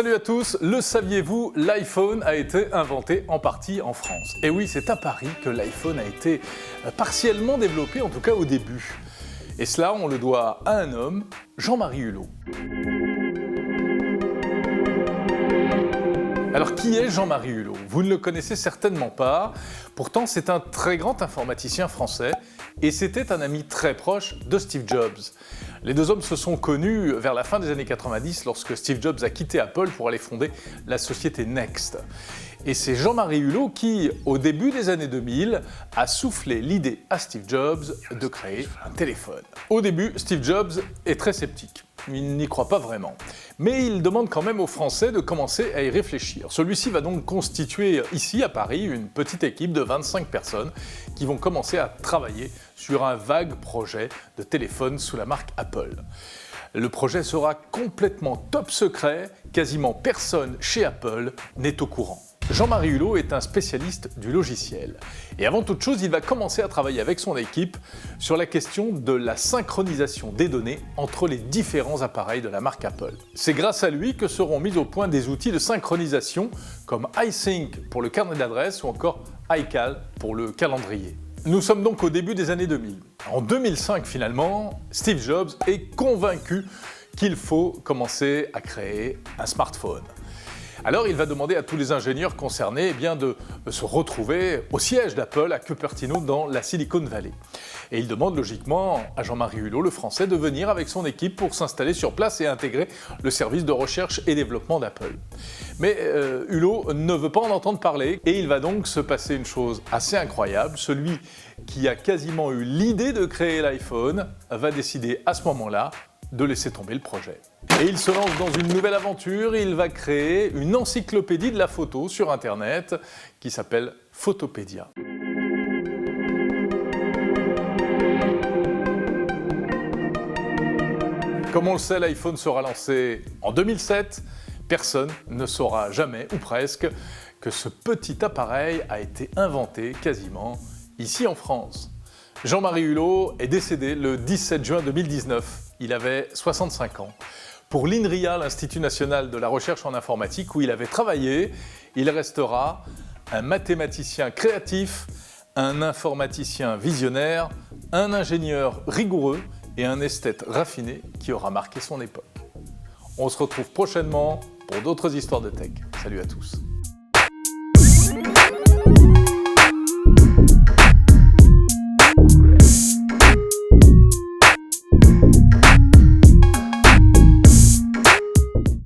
Salut à tous, le saviez-vous, l'iPhone a été inventé en partie en France. Et oui, c'est à Paris que l'iPhone a été partiellement développé, en tout cas au début. Et cela, on le doit à un homme, Jean-Marie Hulot. Alors qui est Jean-Marie Hulot? Vous ne le connaissez certainement pas, pourtant c'est un très grand informaticien français et c'était un ami très proche de Steve Jobs. Les deux hommes se sont connus vers la fin des années 90 lorsque Steve Jobs a quitté Apple pour aller fonder la société Next. Et c'est Jean-Marie Hulot qui, au début des années 2000, a soufflé l'idée à Steve Jobs de créer un téléphone. Au début, Steve Jobs est très sceptique. Il n'y croit pas vraiment. Mais il demande quand même aux Français de commencer à y réfléchir. Celui-ci va donc constituer ici à Paris une petite équipe de 25 personnes qui vont commencer à travailler sur un vague projet de téléphone sous la marque Apple. Le projet sera complètement top secret, quasiment personne chez Apple n'est au courant. Jean-Marie Hulot est un spécialiste du logiciel. Et avant toute chose, il va commencer à travailler avec son équipe sur la question de la synchronisation des données entre les différents appareils de la marque Apple. C'est grâce à lui que seront mis au point des outils de synchronisation comme iSync pour le carnet d'adresses ou encore iCal pour le calendrier. Nous sommes donc au début des années 2000. En 2005 finalement, Steve Jobs est convaincu qu'il faut commencer à créer un smartphone. Alors il va demander à tous les ingénieurs concernés de se retrouver au siège d'Apple à Cupertino dans la Silicon Valley. Et il demande logiquement à Jean-Marie Hulot, le français, de venir avec son équipe pour s'installer sur place et intégrer le service de recherche et développement d'Apple. Mais Hulot ne veut pas en entendre parler et il va donc se passer une chose assez incroyable. Celui qui a quasiment eu l'idée de créer l'iPhone va décider à ce moment-là de laisser tomber le projet. Et il se lance dans une nouvelle aventure, il va créer une encyclopédie de la photo sur Internet qui s'appelle Photopédia. Comme on le sait, l'iPhone sera lancé en 2007. Personne ne saura jamais, ou presque, que ce petit appareil a été inventé quasiment ici en France. Jean-Marie Hulot est décédé le 17 juin 2019. Il avait 65 ans. Pour l'INRIA, l'Institut national de la recherche en informatique, où il avait travaillé, il restera un mathématicien créatif, un informaticien visionnaire, un ingénieur rigoureux et un esthète raffiné qui aura marqué son époque. On se retrouve prochainement pour d'autres histoires de tech. Salut à tous.